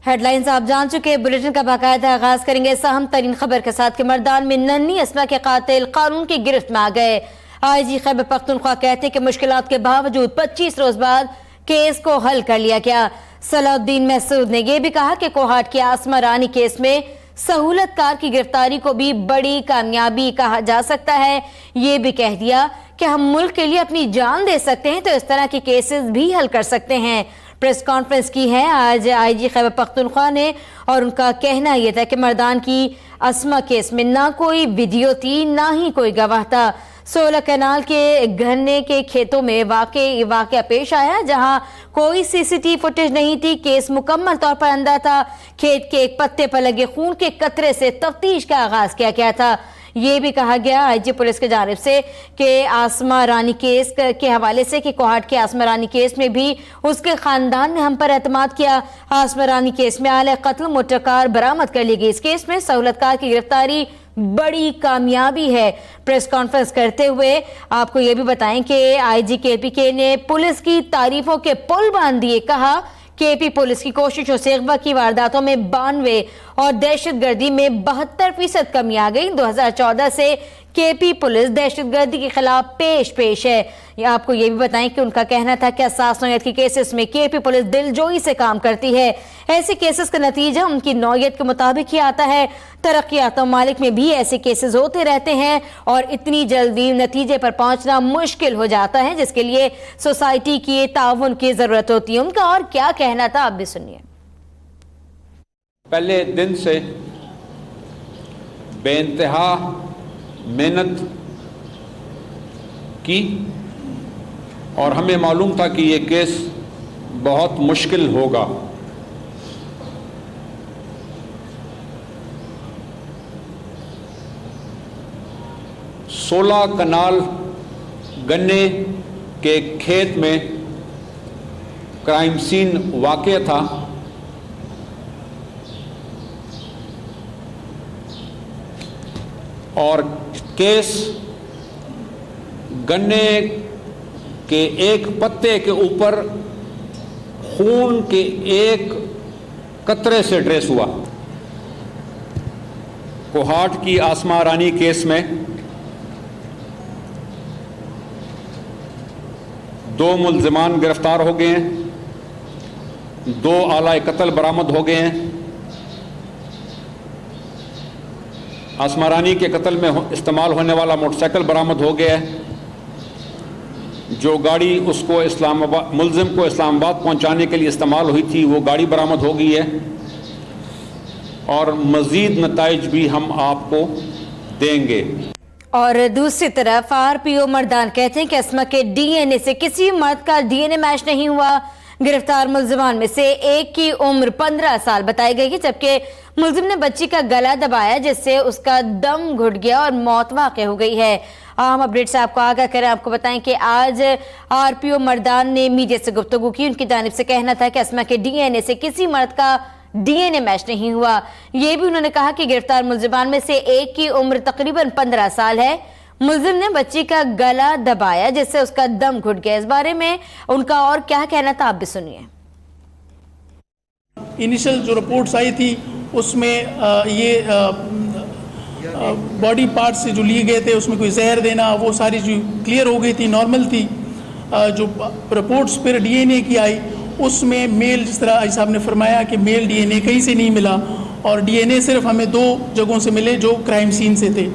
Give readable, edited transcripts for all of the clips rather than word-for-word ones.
Headlines आप जान चुके। बुलेटिन का बाकायदा आगाज करेंगे अहम तरीन खबर के साथ कि मर्दान में नन्ही अस्मा के कातिल कानून की गिरफ्त में आ गए। आईजी खैबर पख्तूनख्वा कहते हैं कि मुश्किलात के बावजूद 25 रोज बाद केस को हल कर लिया गया। सलाउद्दीन महसूद ने यह भी कहा कि कोहाट की आसमा रानी केस में सहूलतकार की गिरफ्तारी को भी बड़ी कामयाबी कहा जा सकता है। ये भी कह दिया कि हम मुल्क के लिए अपनी जान दे सकते हैं तो इस तरह के केसेस भी हल कर सकते हैं। प्रेस कॉन्फ्रेंस की है आज आईजी खैबर पख्तूनख्वा ने और उनका कहना यह था कि मर्दान की अस्मा केस में ना कोई वीडियो थी ना ही कोई गवाह था। 16 कनाल के गन्ने के खेतों में वाकया पेश आया जहां कोई सीसीटीवी फुटेज नहीं थी। केस मुकम्मल तौर पर अंधा था। खेत के एक पत्ते पर लगे खून के कतरे से तफ्तीश का आगाज किया गया था। ये भी कहा गया आईजी पुलिस की जानिब से कि आसमा रानी केस के हवाले से कि कोहाट के आसमा रानी केस में भी उसके खानदान ने हम पर एतमाद किया। आसमा रानी केस में आले कत्ल मोटर कार बरामद कर ली गई। इस केस में सहूलतकार की गिरफ्तारी बड़ी कामयाबी है। प्रेस कॉन्फ्रेंस करते हुए आपको यह भी बताएं कि आईजी केपीके ने पुलिस की तारीफों के पुल बांध दिए। कहा केपी पुलिस की कोशिशों से अगवा की वारदातों में 92 और दहशतगर्दी में 72% कमी आ गई। 2014 से केपी पुलिस दहशतगर्दी के खिलाफ पेश है। या आपको ये भी बताएं कि उनका कहना था कि हसास नौयत के केसेस में केपी पुलिस दिलजोई से काम करती है। ऐसे केसेस का नतीजा उनकी नौयत के मुताबिक ही आता है। तरक्याता ममालिक में भी ऐसे केसेस होते रहते हैं और इतनी जल्दी नतीजे पर पहुंचना मुश्किल हो जाता है जिसके लिए सोसाइटी की ताउन की जरूरत होती है। उनका और क्या कहना था आप भी सुनिए। पहले दिन से बेइंतहा मेहनत की और हमें मालूम था कि ये केस बहुत मुश्किल होगा। सोलह कनाल गन्ने के खेत में क्राइम सीन वाक़या था। और केस गन्ने के एक पत्ते के ऊपर खून के एक कतरे से ट्रेस हुआ। कोहाट की आसमा रानी केस में 2 मुल्ज़िमान गिरफ्तार हो गए हैं, 2 आला कत्ल बरामद हो गए हैं। आसमा रानी के कत्ल में इस्तेमाल होने वाला मोटरसाइकिल बरामद हो गया है। जो गाड़ी उसको मुल्ज़िम को इस्लामाबाद पहुंचाने के लिए इस्तेमाल हुई थी वो गाड़ी बरामद हो गई है और मज़ीद नताइज भी हम आपको देंगे। और दूसरी तरफ आरपीओ मर्दान कहते हैं कि अस्मा के डीएनए से किसी मर्द का डीएनए मैच नहीं हुआ। गिरफ्तार मुल्जिमान में से एक की उम्र 15 साल बताई गई है जबकि मुल्जिम ने बच्ची का गला दबाया जिससे उसका दम घुट गया और मौत वाक़ हो गई है। अहम अपडेट से आपको आगाह करें। आपको बताएं कि आज आरपीओ मर्दान ने मीडिया से गुफ्तगू की। उनकी जानिब से कहना था कि अस्मा के डीएनए से किसी मर्द का डीएनए मैच नहीं हुआ। ये भी उन्होंने कहा कि गिरफ्तार मुल्जिमान में से एक की उम्र तकरीबन 15 साल है। मुल्जिम ने बच्ची का गला दबाया जिससे उसका दम घुट गया। इस बारे में उनका और क्या कहना था आप भी सुनिए। इनिशियल जो रिपोर्ट्स आई थी उसमें ये बॉडी पार्ट से जो लिए गए थे उसमें कोई जहर देना वो सारी जो क्लियर हो गई थी, नॉर्मल थी। जो रिपोर्ट्स फिर डीएनए की आई उसमें मेल, जिस तरह आई साहब ने फरमाया कि मेल डीएनए कहीं से नहीं मिला और डीएनए सिर्फ हमें 2 जगहों से मिले जो क्राइम सीन से थे।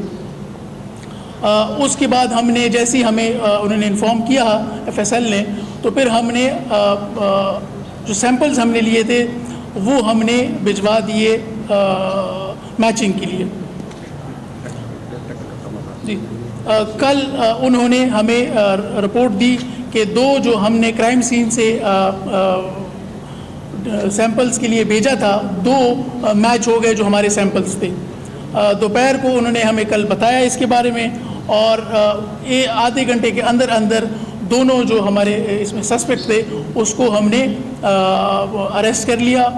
उसके बाद हमने जैसे ही हमें उन्होंने इन्फॉर्म किया एफएसएल ने तो फिर हमने जो सैंपल्स हमने लिए थे वो हमने भिजवा दिए मैचिंग के लिए। जी कल उन्होंने हमें रिपोर्ट दी कि 2 जो हमने क्राइम सीन से सैंपल्स के लिए भेजा था 2 मैच हो गए जो हमारे सैंपल्स थे। दोपहर को उन्होंने हमें कल बताया इसके बारे में और आधे घंटे के अंदर अंदर दोनों जो हमारे इसमें सस्पेक्ट थे उसको हमने अरेस्ट कर लिया।